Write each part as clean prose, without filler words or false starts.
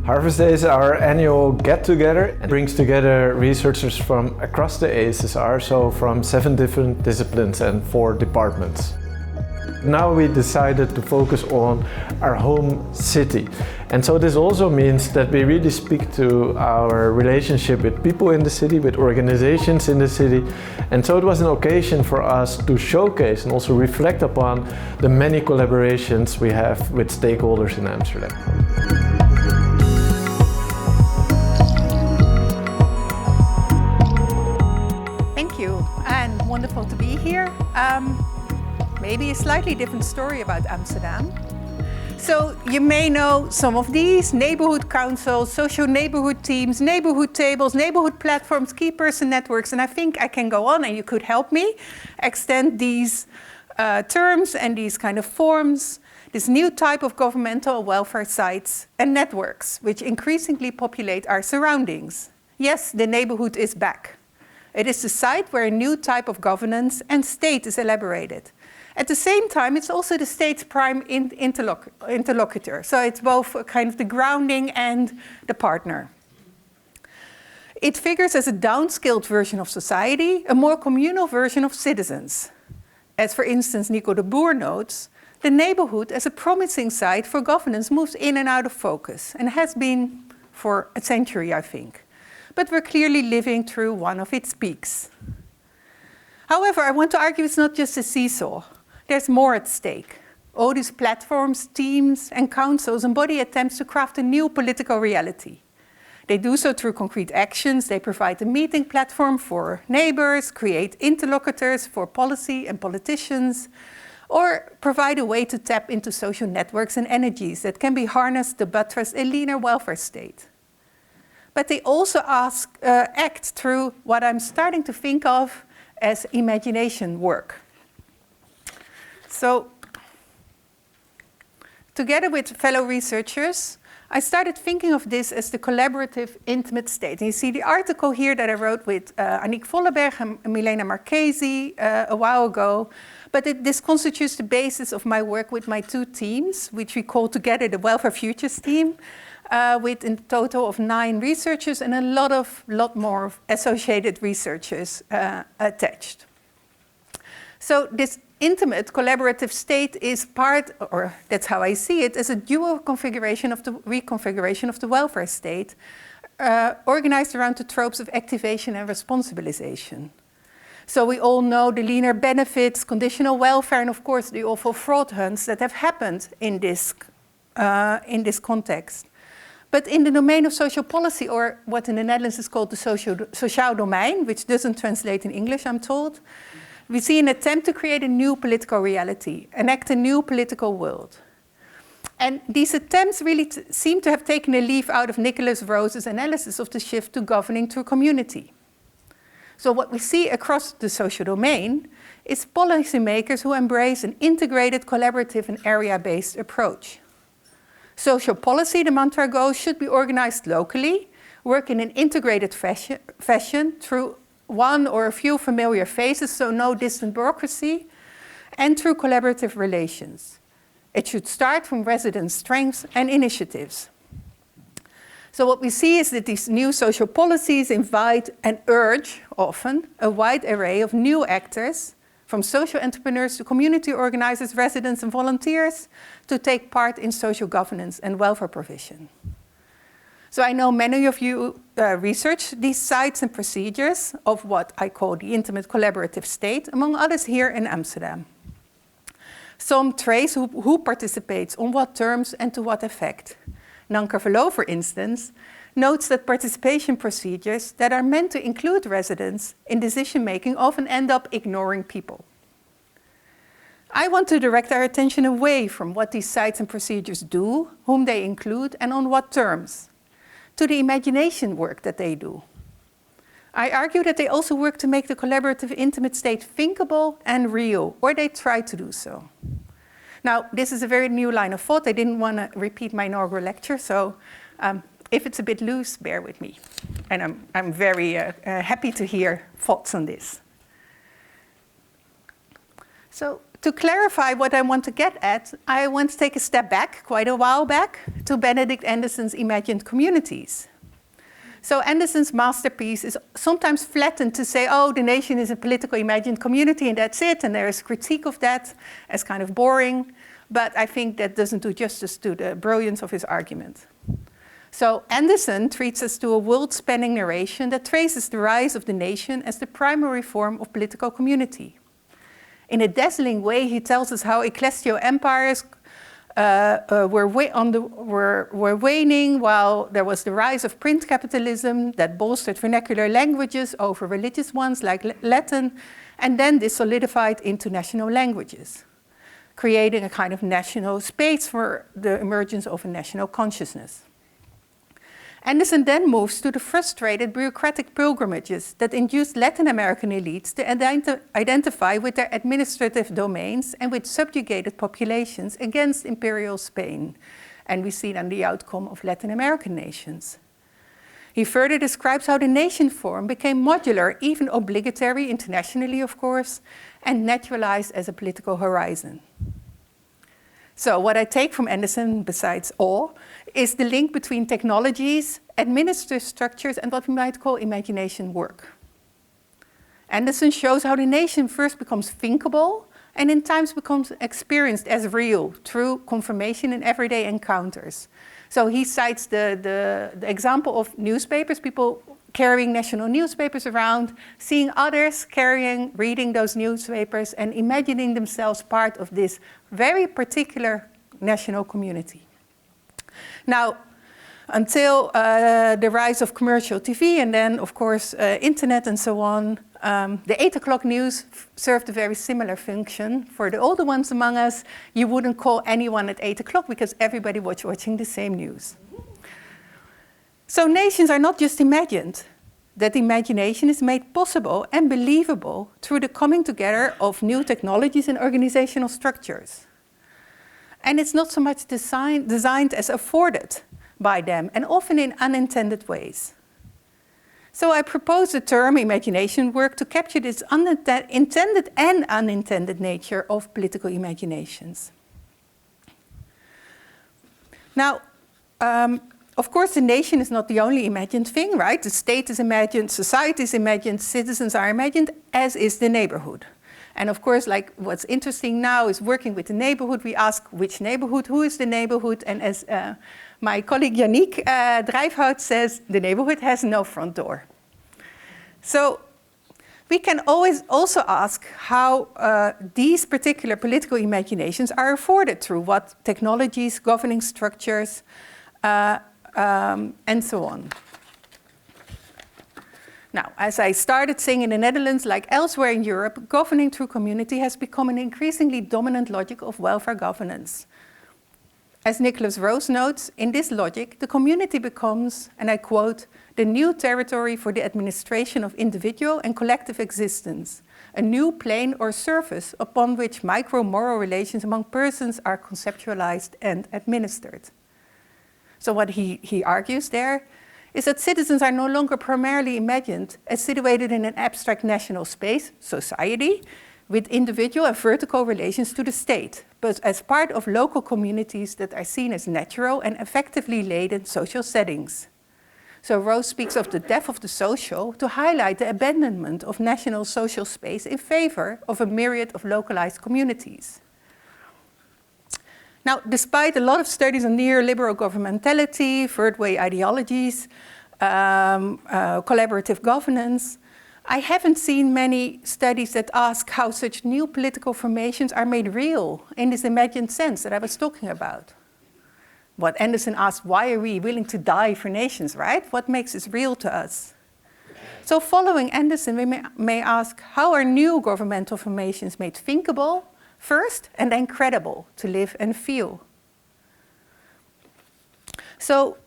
Harvest Days are our annual get-together and brings together researchers from across the ASSR, so from 7 different disciplines and 4 departments. Now we decided to focus on our home city. And so this also means that we really speak to our relationship with people in the city, with organizations in the city. And so it was an occasion for us to showcase and also reflect upon the many collaborations we have with stakeholders in Amsterdam. Thank you, and wonderful to be here. Maybe a slightly different story about Amsterdam. So you may know some of these: neighborhood councils, social neighborhood teams, neighborhood tables, neighborhood platforms, key person networks, and I think I can go on and you could help me extend these terms and these kind of forms, this new type of governmental welfare sites and networks, which increasingly populate our surroundings. Yes, the neighborhood is back. It is the site where a new type of governance and state is elaborated. At the same time, it's also the state's prime interlocutor. So it's both kind of the grounding and the partner. It figures as a downscaled version of society, a more communal version of citizens. As for instance, Nico de Boer notes, the neighborhood as a promising site for governance moves in and out of focus and has been for a century, I think. But we're clearly living through one of its peaks. However, I want to argue it's not just a seesaw. There's more at stake. All these platforms, teams, and councils embody attempts to craft a new political reality. They do so through concrete actions. They provide a meeting platform for neighbors, create interlocutors for policy and politicians, or provide a way to tap into social networks and energies that can be harnessed to buttress a leaner welfare state. But they also act through what I'm starting to think of as imagination work. So, together with fellow researchers, I started thinking of this as the collaborative, intimate state. And you see the article here that I wrote with Anouk and Milena Marchesi a while ago. But this constitutes the basis of my work with my 2 teams, which we call together the Welfare Futures team, with a total of 9 researchers and a lot more associated researchers attached. So this intimate collaborative state is part, or that's how I see it, as a dual configuration of the reconfiguration of the welfare state, organized around the tropes of activation and responsibilization. So we all know the leaner benefits, conditional welfare, and of course the awful fraud hunts that have happened in this context. But in the domain of social policy, or what in the Netherlands is called the sociaal domein, which doesn't translate in English, I'm told, we see an attempt to create a new political reality, enact a new political world. And these attempts really seem to have taken a leaf out of Nicholas Rose's analysis of the shift to governing through community. So what we see across the social domain is policymakers who embrace an integrated, collaborative, and area-based approach. Social policy, the mantra goes, should be organized locally, work in an integrated fashion through one or a few familiar faces, so no distant bureaucracy, and through collaborative relations. It should start from resident strengths and initiatives. So what we see is that these new social policies invite and urge, often, a wide array of new actors, from social entrepreneurs to community organizers, residents and volunteers, to take part in social governance and welfare provision. So I know many of you research these sites and procedures of what I call the intimate collaborative state, among others here in Amsterdam. Some trace who participates, on what terms and to what effect. Nanke Verloo, for instance, notes that participation procedures that are meant to include residents in decision-making often end up ignoring people. I want to direct our attention away from what these sites and procedures do, whom they include, and on what terms, to the imagination work that they do. I argue that they also work to make the collaborative intimate state thinkable and real, or they try to do so. Now, this is a very new line of thought. I didn't want to repeat my inaugural lecture, so if it's a bit loose, bear with me. And I'm very happy to hear thoughts on this. So To clarify what I want to get at, I want to take a step back, quite a while back, to Benedict Anderson's imagined communities. So Anderson's masterpiece is sometimes flattened to say, oh, the nation is a political imagined community and that's it, and there is critique of that as kind of boring. But I think that doesn't do justice to the brilliance of his argument. So Anderson treats us to a world-spanning narration that traces the rise of the nation as the primary form of political community. In a dazzling way, he tells us how ecclesial empires were waning while there was the rise of print capitalism that bolstered vernacular languages over religious ones like Latin, and then this solidified into national languages, creating a kind of national space for the emergence of a national consciousness. Anderson then moves to the frustrated bureaucratic pilgrimages that induced Latin American elites to identify with their administrative domains and with subjugated populations against imperial Spain. And we see then the outcome of Latin American nations. He further describes how the nation form became modular, even obligatory internationally, of course, and naturalized as a political horizon. So what I take from Anderson, besides awe, is the link between technologies, administrative structures, and what we might call imagination work. Anderson shows how the nation first becomes thinkable and in times becomes experienced as real through confirmation in everyday encounters. So he cites the example of newspapers, people carrying national newspapers around, seeing others reading those newspapers and imagining themselves part of this very particular national community. Now, until the rise of commercial TV and then, of course, internet and so on, the 8 o'clock news served a very similar function. For the older ones among us, you wouldn't call anyone at 8 o'clock because everybody was watching the same news. So nations are not just imagined. That imagination is made possible and believable through the coming together of new technologies and organizational structures. And it's not so much designed as afforded by them, and often in unintended ways. So I propose the term imagination work to capture this intended and unintended nature of political imaginations. Now, of course, the nation is not the only imagined thing, right? The state is imagined, society is imagined, citizens are imagined, as is the neighborhood. And of course, like what's interesting now is working with the neighborhood. We ask which neighborhood, who is the neighborhood? And as my colleague Yannick Drijfhout says, the neighborhood has no front door. So we can always also ask how these particular political imaginations are afforded through what technologies, governing structures, and so on. Now, as I started saying in the Netherlands, like elsewhere in Europe, governing through community has become an increasingly dominant logic of welfare governance. As Nicholas Rose notes, in this logic, the community becomes, and I quote, the new territory for the administration of individual and collective existence, a new plane or surface upon which micro-moral relations among persons are conceptualized and administered. So what he argues there is that citizens are no longer primarily imagined as situated in an abstract national space, society, with individual and vertical relations to the state, but as part of local communities that are seen as natural and effectively laden social settings. So Rose speaks of the death of the social to highlight the abandonment of national social space in favor of a myriad of localized communities. Now, despite a lot of studies on neoliberal governmentality, third-way ideologies, collaborative governance, I haven't seen many studies that ask how such new political formations are made real in this imagined sense that I was talking about. What Anderson asked, why are we willing to die for nations, right? What makes this real to us? So following Anderson, we may ask, how are new governmental formations made thinkable first and then credible to live and feel? So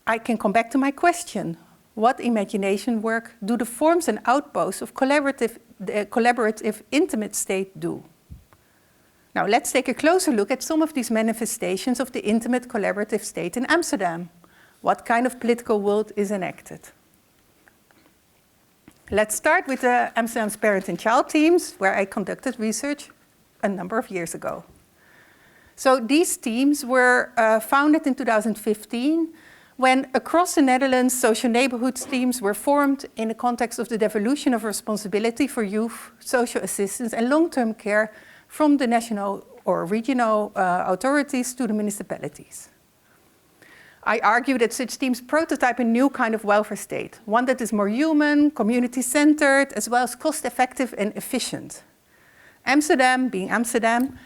I can come back to my question. What imagination work do the forms and outposts of collaborative intimate state do? Now let's take a closer look at some of these manifestations of the intimate collaborative state in Amsterdam. What kind of political world is enacted? Let's start with the Amsterdam's parent and child teams, where I conducted research. a number of years ago. So these teams were founded in 2015 when across the Netherlands social neighborhoods teams were formed in the context of the devolution of responsibility for youth, social assistance and long-term care from the national or regional authorities to the municipalities. I argue that such teams prototype a new kind of welfare state, one that is more human, community-centered, as well as cost-effective and efficient. Amsterdam, being Amsterdam,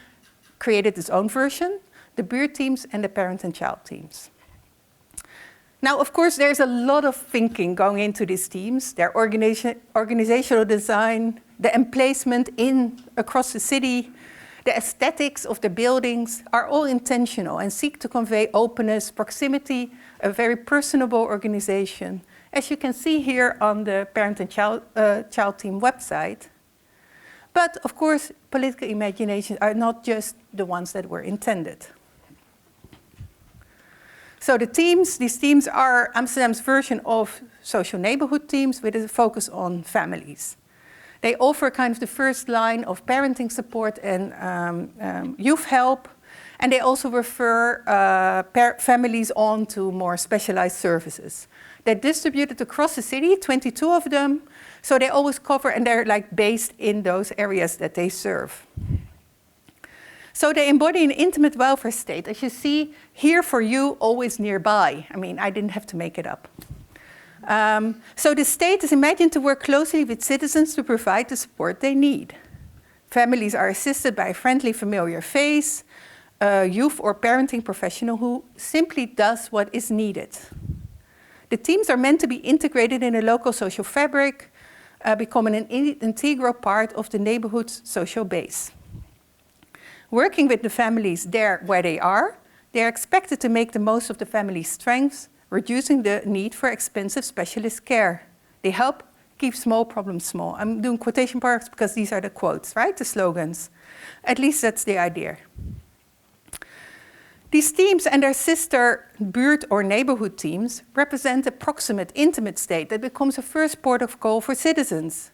created its own version, the buurt teams and the parent and child teams. Now, of course, there's a lot of thinking going into these teams, their organizational design, the emplacement across the city, the aesthetics of the buildings are all intentional and seek to convey openness, proximity, a very personable organization, as you can see here on the Parent and Child Team website. But of course, political imaginations are not just the ones that were intended. So these teams are Amsterdam's version of social neighborhood teams with a focus on families. They offer kind of the first line of parenting support and youth help. And they also refer families on to more specialized services. They're distributed across the city, 22 of them. So they always cover, and they're like based in those areas that they serve. So they embody an intimate welfare state, as you see, here for you, always nearby. I mean, I didn't have to make it up. So the state is imagined to work closely with citizens to provide the support they need. Families are assisted by a friendly, familiar face, a youth or parenting professional who simply does what is needed. The teams are meant to be integrated in a local social fabric, becoming an integral part of the neighborhood's social base. Working with the families there where they are expected to make the most of the family's strengths, reducing the need for expensive specialist care. They help keep small problems small. I'm doing quotation marks because these are the quotes, right? The slogans. At least that's the idea. These teams and their sister buurt or neighborhood teams represent a proximate, intimate state that becomes a first port of call for citizens.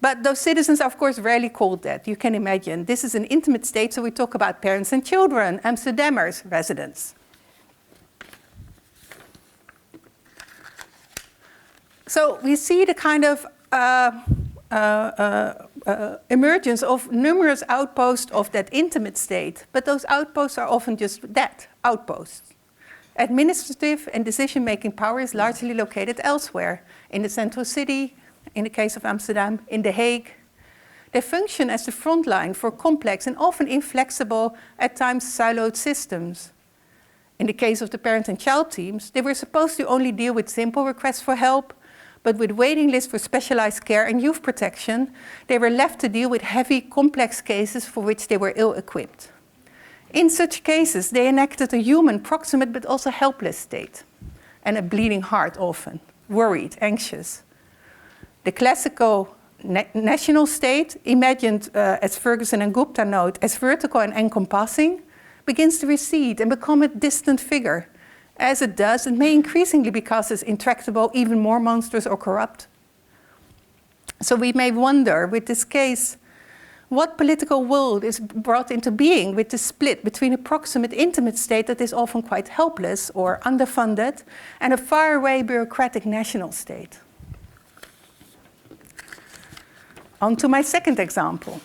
But those citizens are, of course, rarely called that. You can imagine. This is an intimate state, so we talk about parents and children, Amsterdammers, residents. So we see the kind of emergence of numerous outposts of that intimate state, but those outposts are often just that, outposts. Administrative and decision-making power is largely located elsewhere, in the central city, in the case of Amsterdam, in The Hague. They function as the front line for complex and often inflexible, at times siloed systems. In the case of the parent and child teams, they were supposed to only deal with simple requests for help, but with waiting lists for specialized care and youth protection, they were left to deal with heavy, complex cases for which they were ill-equipped. In such cases, they enacted a human, proximate, but also helpless state, and a bleeding heart often, worried, anxious. The classical national state, imagined as Ferguson and Gupta note, as vertical and encompassing, begins to recede and become a distant figure. As it does, it may increasingly become as intractable, even more monstrous or corrupt. So we may wonder, with this case, what political world is brought into being with the split between a proximate, intimate state that is often quite helpless or underfunded, and a faraway bureaucratic national state. On to my second example.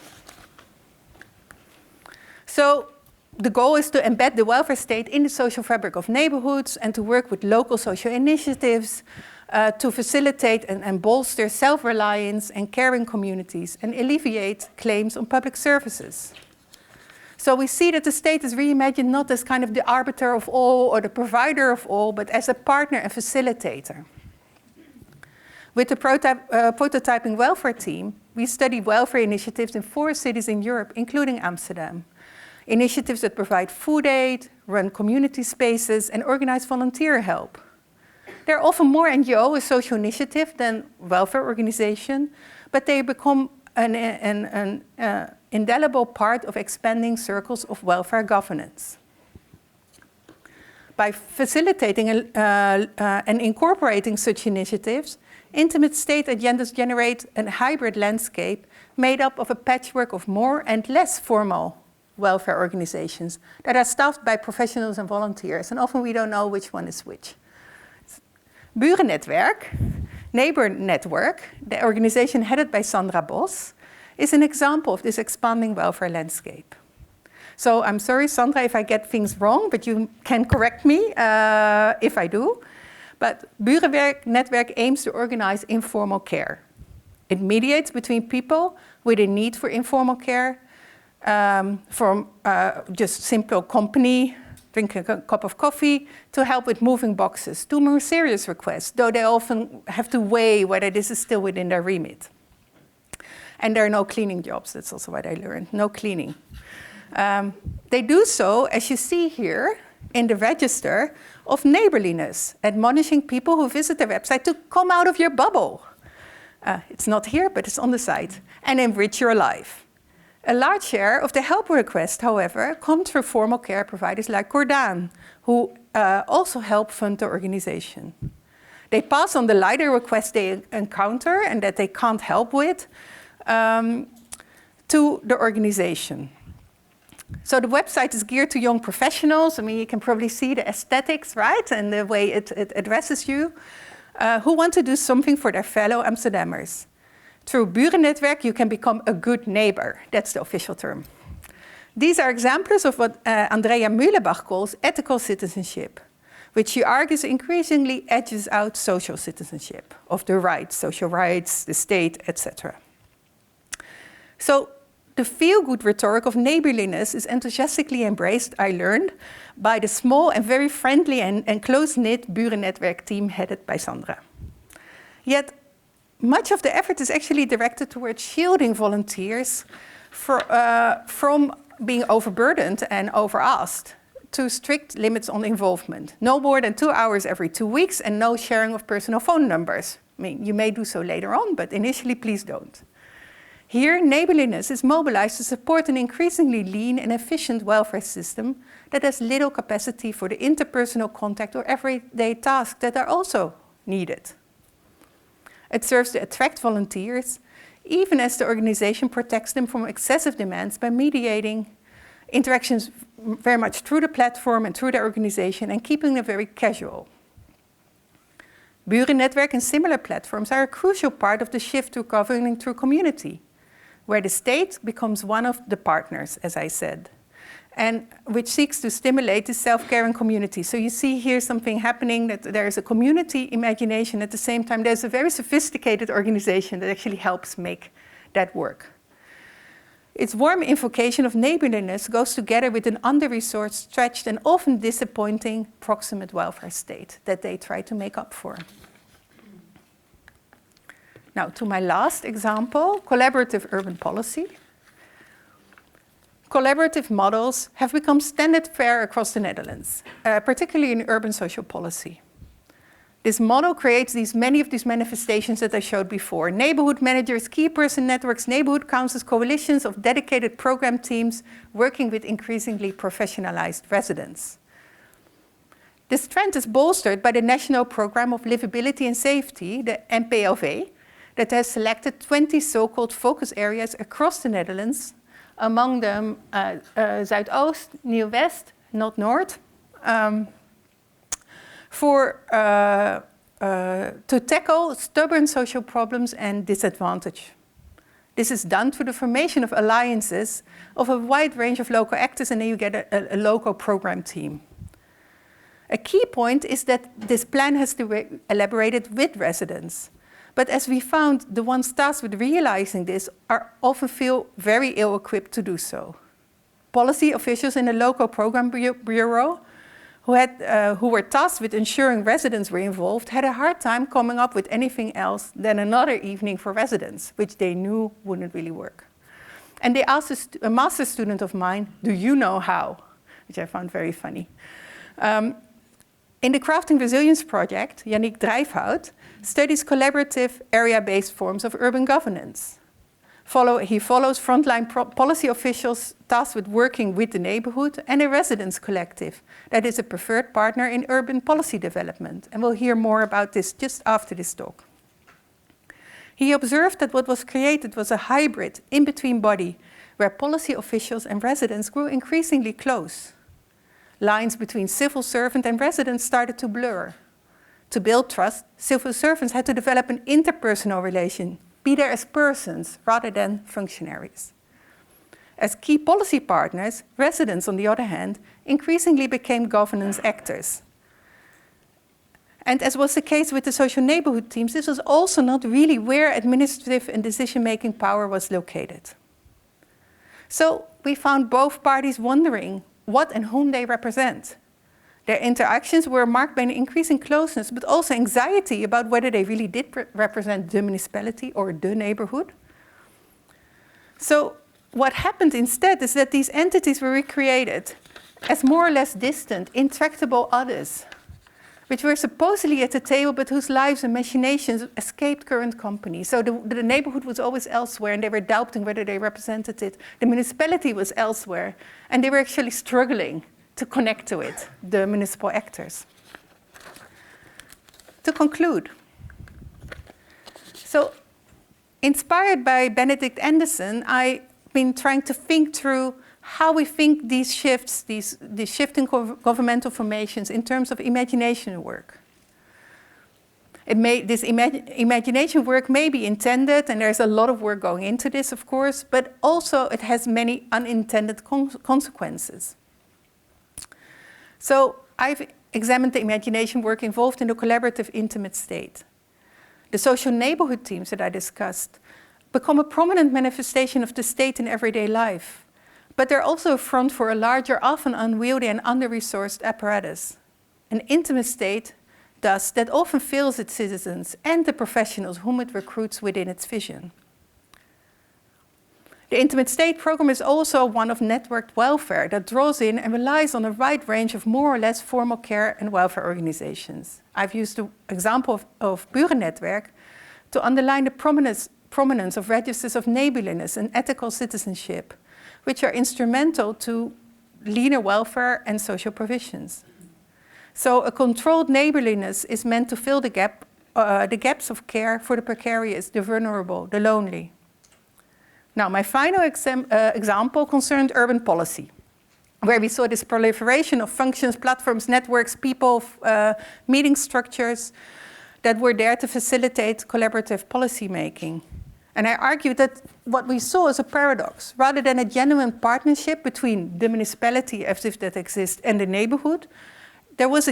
So the goal is to embed the welfare state in the social fabric of neighborhoods and to work with local social initiatives to facilitate and bolster self-reliance and caring communities and alleviate claims on public services. So we see that the state is reimagined not as kind of the arbiter of all or the provider of all, but as a partner and facilitator. With the prototyping welfare team, we study welfare initiatives in 4 cities in Europe, including Amsterdam. Initiatives that provide food aid, run community spaces, and organize volunteer help. They're often more NGO, a social initiative, than welfare organization, but they become an indelible part of expanding circles of welfare governance. By facilitating and incorporating such initiatives, intimate state agendas generate a hybrid landscape made up of a patchwork of more and less formal welfare organizations that are staffed by professionals and volunteers, and often we don't know which one is which. Burennetwerk, Neighbor Network, the organization headed by Sandra Bos, is an example of this expanding welfare landscape. So I'm sorry, Sandra, if I get things wrong, but you can correct me if I do. But Burennetwerk aims to organize informal care. It mediates between people with a need for informal care, from just simple company, drinking a cup of coffee, to help with moving boxes, to more serious requests, though they often have to weigh whether this is still within their remit. And there are no cleaning jobs, that's also what I learned, no cleaning. They do so, as you see here, in the register of neighborliness, admonishing people who visit the website to come out of your bubble. It's not here, but it's on the site, and enrich your life. A large share of the help requests, however, come through formal care providers like Cordaan, who also help fund the organization. They pass on the lighter requests they encounter and that they can't help with to the organization. So the website is geared to young professionals. I mean, you can probably see the aesthetics, right? And the way it addresses you, who want to do something for their fellow Amsterdammers. Through Burennetwerk, you can become a good neighbor. That's the official term. These are examples of what Andrea Mühlebach calls ethical citizenship, which she argues increasingly edges out social citizenship of the rights, social rights, the state, etc. So the feel-good rhetoric of neighborliness is enthusiastically embraced, I learned, by the small and very friendly and close-knit Burennetwerk team headed by Sandra. Yet, much of the effort is actually directed towards shielding volunteers from being overburdened and overasked to strict limits on involvement. No more than 2 hours every 2 weeks and no sharing of personal phone numbers. I mean, you may do so later on, but initially, please don't. Here, neighborliness is mobilized to support an increasingly lean and efficient welfare system that has little capacity for the interpersonal contact or everyday tasks that are also needed. It serves to attract volunteers, even as the organization protects them from excessive demands by mediating interactions very much through the platform and through the organization and keeping them very casual. Burennetwerk and similar platforms are a crucial part of the shift to governing through community, where the state becomes one of the partners, as I said, and which seeks to stimulate the self-caring community. So you see here something happening, that there is a community imagination. At the same time, there's a very sophisticated organization that actually helps make that work. Its warm invocation of neighborliness goes together with an under-resourced, stretched, and often disappointing proximate welfare state that they try to make up for. Now, to my last example, collaborative urban policy. Collaborative models have become standard fare across the Netherlands, particularly in urban social policy. This model creates many of these manifestations that I showed before. Neighborhood managers, key person networks, neighborhood councils, coalitions of dedicated program teams working with increasingly professionalized residents. This trend is bolstered by the National Programme of Livability and Safety, the NPLV, that has selected 20 so-called focus areas across the Netherlands, among them Zuidoost, Nieuw-West, not North, to tackle stubborn social problems and disadvantage. This is done through the formation of alliances of a wide range of local actors, and then you get a local program team. A key point is that this plan has to be elaborated with residents. But as we found, the ones tasked with realizing this often feel very ill-equipped to do so. Policy officials in the local program bureau who were tasked with ensuring residents were involved had a hard time coming up with anything else than another evening for residents, which they knew wouldn't really work. And they asked a master's student of mine, "Do you know how?" Which I found very funny. In the Crafting Resilience project, Yannick Drijfhout studies collaborative, area-based forms of urban governance. He follows frontline policy officials tasked with working with the neighborhood and a residents collective that is a preferred partner in urban policy development. And we'll hear more about this just after this talk. He observed that what was created was a hybrid in-between body where policy officials and residents grew increasingly close. Lines between civil servant and residents started to blur. To build trust, civil servants had to develop an interpersonal relation, be there as persons rather than functionaries. As key policy partners, residents, on the other hand, increasingly became governance actors. And as was the case with the social neighborhood teams, this was also not really where administrative and decision-making power was located. So we found both parties wondering what and whom they represent. Their interactions were marked by an increasing closeness, but also anxiety about whether they really did represent the municipality or the neighborhood. So what happened instead is that these entities were recreated as more or less distant, intractable others, which were supposedly at the table, but whose lives and machinations escaped current company. So the neighborhood was always elsewhere, and they were doubting whether they represented it. The municipality was elsewhere, and they were actually struggling to connect to it, the municipal actors. To conclude, so inspired by Benedict Anderson, I've been trying to think through how we think these shifts, these shifting governmental formations in terms of imagination work. This imagination work may be intended, and there's a lot of work going into this, of course, but also it has many unintended consequences. So I've examined the imagination work involved in the collaborative intimate state. The social neighborhood teams that I discussed become a prominent manifestation of the state in everyday life. But they're also a front for a larger, often unwieldy and under-resourced apparatus. An intimate state, thus, that often fails its citizens and the professionals whom it recruits within its vision. The intimate state program is also one of networked welfare that draws in and relies on a wide range of more or less formal care and welfare organizations. I've used the example of Burennetwerk to underline the prominence of registers of neighborliness and ethical citizenship, which are instrumental to leaner welfare and social provisions. So a controlled neighborliness is meant to fill the gaps of care for the precarious, the vulnerable, the lonely. Now, my final example concerned urban policy, where we saw this proliferation of functions, platforms, networks, people, meeting structures that were there to facilitate collaborative policy making. And I argued that what we saw is a paradox. Rather than a genuine partnership between the municipality, as if that exists, and the neighborhood, there was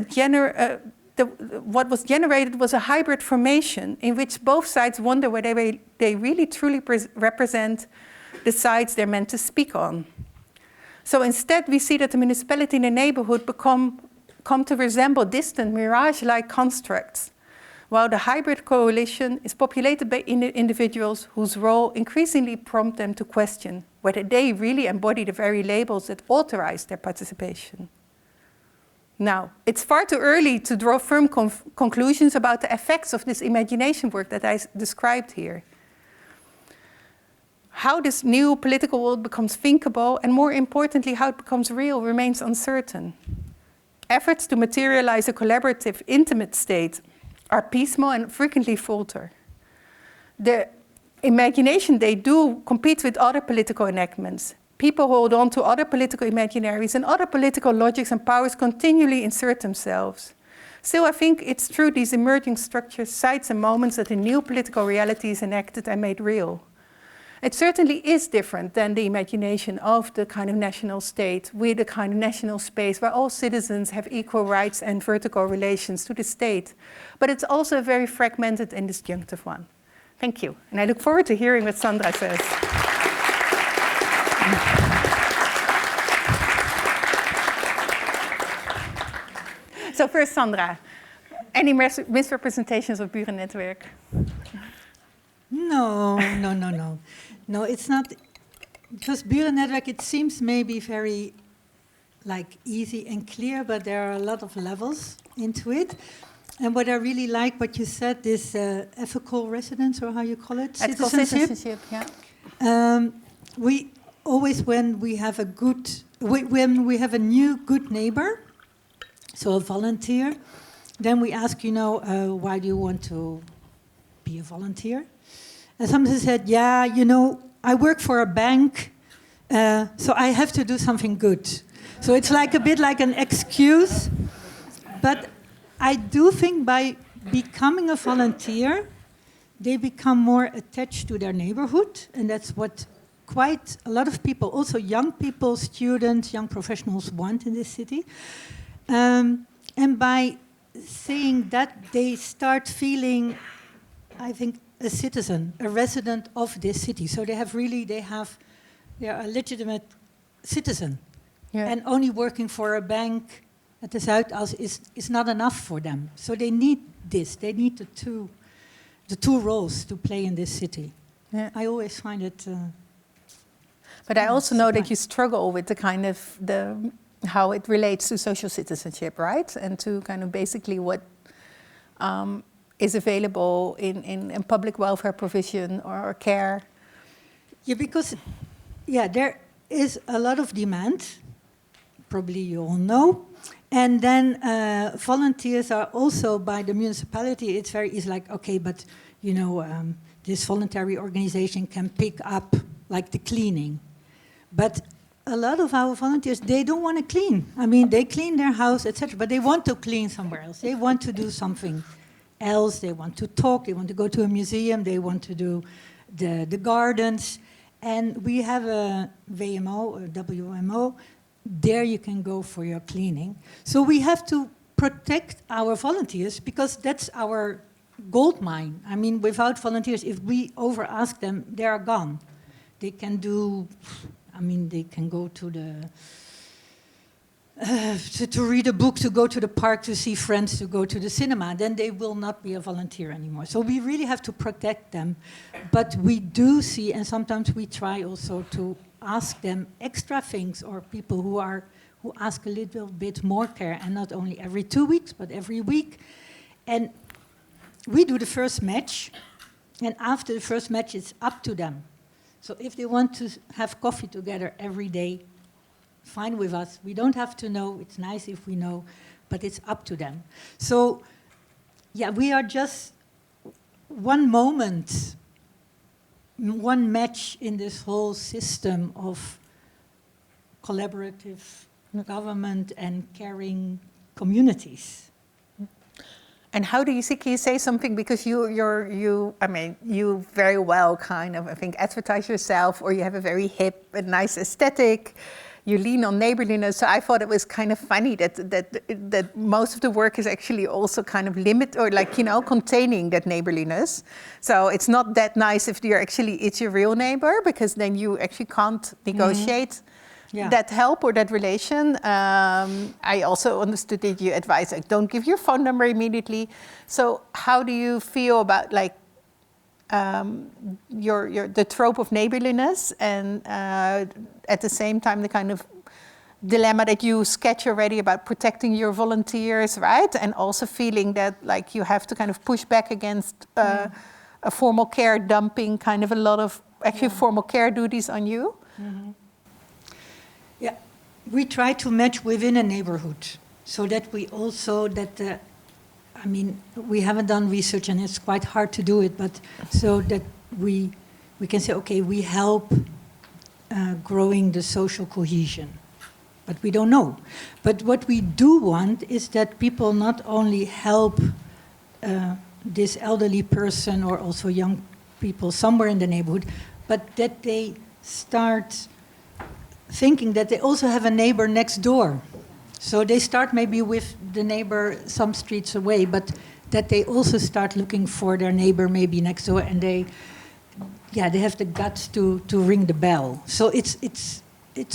what was generated was a hybrid formation in which both sides wonder whether they really truly represent the sides they're meant to speak on. So instead, we see that the municipality and the neighborhood come to resemble distant mirage-like constructs, while the hybrid coalition is populated by individuals whose role increasingly prompt them to question whether they really embody the very labels that authorize their participation. Now, it's far too early to draw firm conclusions about the effects of this imagination work that I described here. How this new political world becomes thinkable, and more importantly, how it becomes real, remains uncertain. Efforts to materialize a collaborative, intimate state are piecemeal and frequently falter. The imagination they do competes with other political enactments. People hold on to other political imaginaries, and other political logics and powers continually insert themselves. Still, I think it's through these emerging structures, sites and moments that a new political reality is enacted and made real. It certainly is different than the imagination of the kind of national state with a kind of national space where all citizens have equal rights and vertical relations to the state. But it's also a very fragmented and disjunctive one. Thank you. And I look forward to hearing what Sandra says. So first, Sandra, any misrepresentations of Burennetwerk? No. No, it's not, because Burennetwerk, it seems maybe very easy and clear, but there are a lot of levels into it. And what I really like what you said, this ethical residence, or how you call it? Ethical citizenship, yeah. We always, when we have a when we have a new good neighbor, so a volunteer, then we ask, why do you want to be a volunteer? And somebody said, yeah, I work for a bank, so I have to do something good. So it's like a bit like an excuse. But I do think by becoming a volunteer, they become more attached to their neighborhood. And that's what quite a lot of people, also young people, students, young professionals want in this city. And by saying that, they start feeling, I think, a citizen, a resident of this city. So they are a legitimate citizen. Yeah. And only working for a bank at the Zuidas is not enough for them. So they need this. They need the two roles to play in this city. Yeah. I always find it. But I also know that you struggle with the kind of how it relates to social citizenship, right? And to kind of basically what is available in public welfare provision or care. Yeah, because there is a lot of demand. Probably you all know. And then volunteers are also by the municipality. It's like, okay, but this voluntary organization can pick up like the cleaning. But a lot of our volunteers, they don't want to clean. I mean, they clean their house, etc., but they want to clean somewhere else. They want to do something else. They want to talk. They want to go to a museum. They want to do the gardens. And we have a VMO, or WMO. There you can go for your cleaning. So we have to protect our volunteers because that's our gold mine. I mean, without volunteers, if we over-ask them, they are gone. They can do, they can go to to read a book, to go to the park, to see friends, to go to the cinema. Then they will not be a volunteer anymore. So we really have to protect them. But we do see, and sometimes we try also to ask them extra things, or people who ask a little bit more care, and not only every 2 weeks, but every week. And we do the first match, and after the first match, it's up to them. So if they want to have coffee together every day, fine with us. We don't have to know. It's nice if we know, but it's up to them. So, we are just one moment, one match in this whole system of collaborative government and caring communities. And how do you see? Can you say something, because you very well kind of, I think, advertise yourself, or you have a very hip and nice aesthetic. You lean on neighborliness. So I thought it was kind of funny that most of the work is actually also kind of containing that neighborliness. So it's not that nice if it's your real neighbor, because then you actually can't negotiate that help or that relation. I also understood that you advise, don't give your phone number immediately. So how do you feel about the trope of neighborliness, and at the same time the kind of dilemma that you sketch already about protecting your volunteers, right? And also feeling that you have to kind of push back against a formal care dumping kind of a lot of formal care duties on you? Mm-hmm. Yeah, we try to match within a neighborhood, so that we also, we haven't done research and it's quite hard to do it, but so that we can say, okay, we help growing the social cohesion, but we don't know. But what we do want is that people not only help this elderly person or also young people somewhere in the neighborhood, but that they start thinking that they also have a neighbor next door. So they start maybe with the neighbor some streets away, but that they also start looking for their neighbor maybe next door, and they have the guts to ring the bell. So it's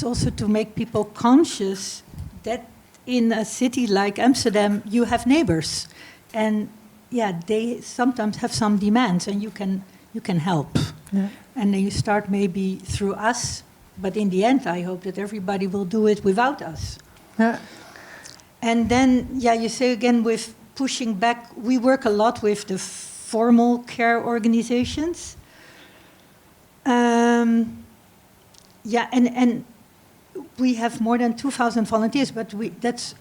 also to make people conscious that in a city like Amsterdam you have neighbors, and they sometimes have some demands, and you can help. Yeah. And then you start maybe through us, but in the end I hope that everybody will do it without us. Yeah. And then, you say again with pushing back, we work a lot with the formal care organizations. Yeah, and we have more than 2,000 volunteers, but it's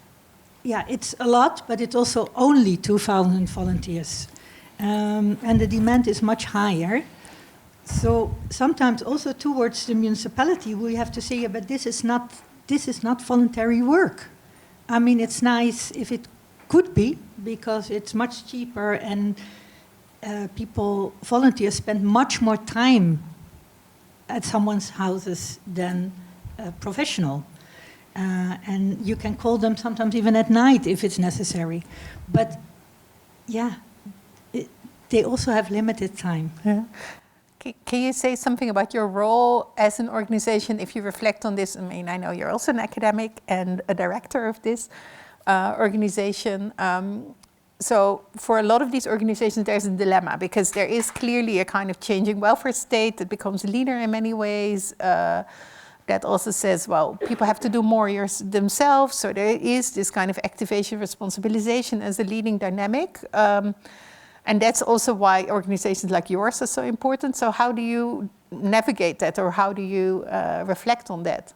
a lot, but it's also only 2,000 volunteers. And the demand is much higher. So sometimes also towards the municipality, we have to say, yeah, but this is not voluntary work. I mean, it's nice if it could be, because it's much cheaper, and volunteers spend much more time at someone's houses than a professional. And you can call them sometimes even at night if it's necessary. But yeah, they also have limited time. Yeah. Can you say something about your role as an organization if you reflect on this? I mean, I know you're also an academic and a director of this organization. So for a lot of these organizations, there's a dilemma, because there is clearly a kind of changing welfare state that becomes leaner in many ways. That also says, well, people have to do more themselves. So there is this kind of activation, responsibilization as a leading dynamic. And that's also why organizations like yours are so important. So how do you navigate that, or how do you reflect on that?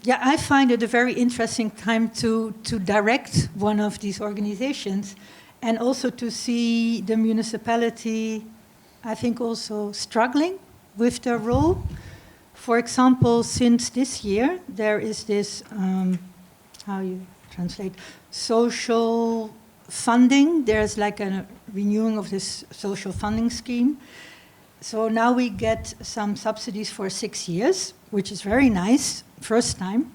Yeah, I find it a very interesting time to direct one of these organizations, and also to see the municipality, I think, also struggling with their role. For example, since this year, there is this, how you translate, social funding. There's like a renewing of this social funding scheme. So now we get some subsidies for 6 years, which is very nice, first time.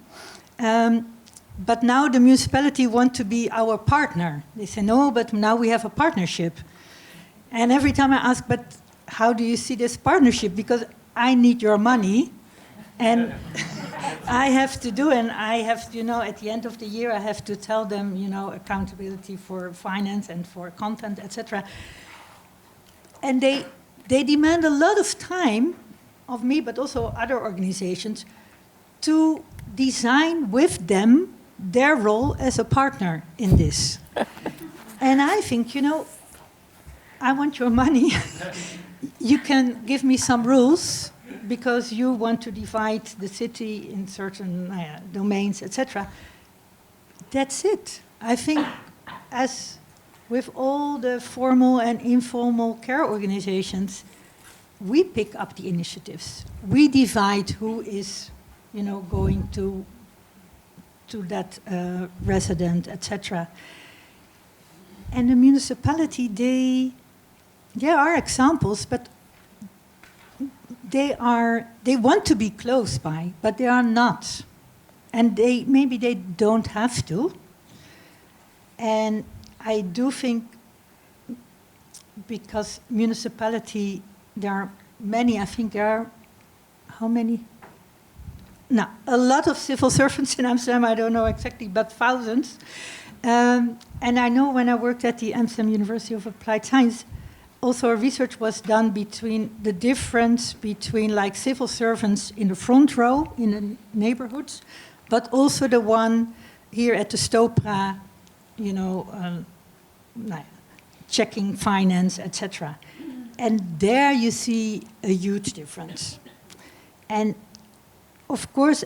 But now the municipality want to be our partner. They say, no, but now we have a partnership. And every time I ask, but how do you see this partnership? Because I need your money, and I have to do, and I have, at the end of the year, I have to tell them, accountability for finance and for content, etc. And they demand a lot of time of me, but also other organizations, to design with them their role as a partner in this. And I think, I want your money. You can give me some rules, because you want to divide the city in certain domains, etc. That's it. I think, as with all the formal and informal care organizations, we pick up the initiatives. We divide who is, going to that resident, etc. And the municipality, there are examples, but they want to be close by, but they are not. And maybe they don't have to. And I do think, because municipality, there are many, I think there are, how many? No, a lot of civil servants in Amsterdam, I don't know exactly, but thousands. And I know when I worked at the Amsterdam University of Applied Science, also research was done between the difference between like civil servants in the front row in the neighborhoods, but also the one here at the Stopra, checking finance, etc. And there you see a huge difference. And of course,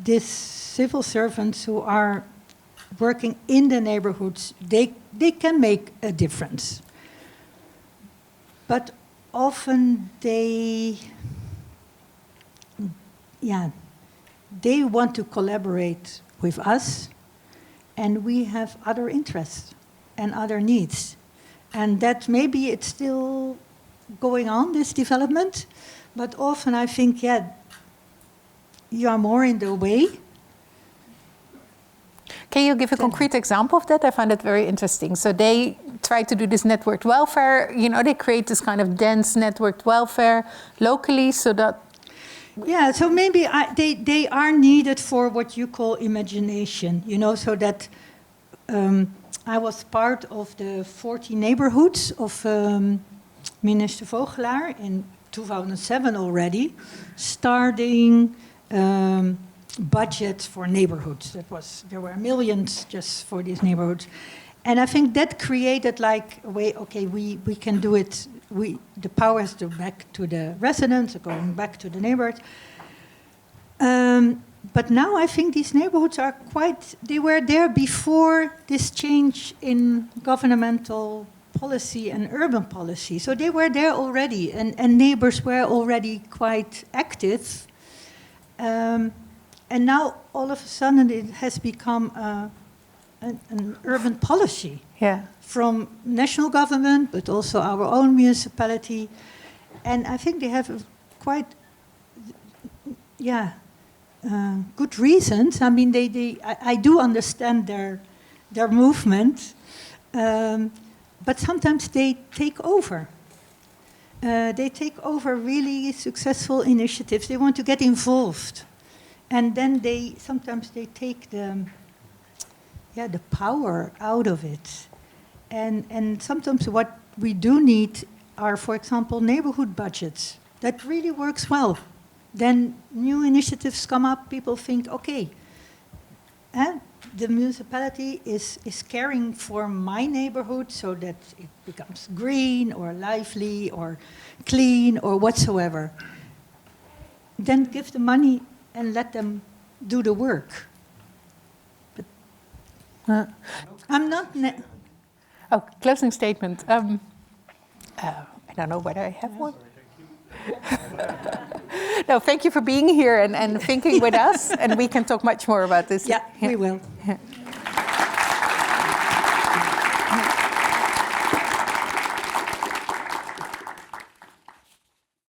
these civil servants who are working in the neighborhoods, they can make a difference. But often they want to collaborate with us, and we have other interests and other needs. And that maybe it's still going on, this development, but often I think, you are more in the way. Can you give a concrete example of that? I find it very interesting. So they try to do this networked welfare, they create this kind of dense networked welfare locally so that... Yeah, so maybe they are needed for what you call imagination, so that I was part of the 40 neighborhoods of Minister Vogelaar in 2007 already, starting budget for neighborhoods. There were millions just for these neighborhoods. And I think that created like a way, okay, we can do it the power has to back to the residents, or going back to the neighborhoods. But now I think these neighborhoods are they were there before this change in governmental policy and urban policy. So they were there already, and neighbors were already quite active. And now all of a sudden it has become an urban policy. Yeah. From national government, but also our own municipality. And I think they have quite, good reasons. I mean, I do understand their movement, but sometimes they take over. They take over really successful initiatives. They want to get involved. And then sometimes they take the power out of it. And sometimes what we do need are, for example, neighborhood budgets. That really works well. Then new initiatives come up, people think, okay, the municipality is caring for my neighborhood so that it becomes green or lively or clean or whatsoever. Then give the money and let them do the work. But I'm not... Closing statement. I don't know whether I have one. No, thank you for being here and thinking with us, and we can talk much more about this. Yeah, we will.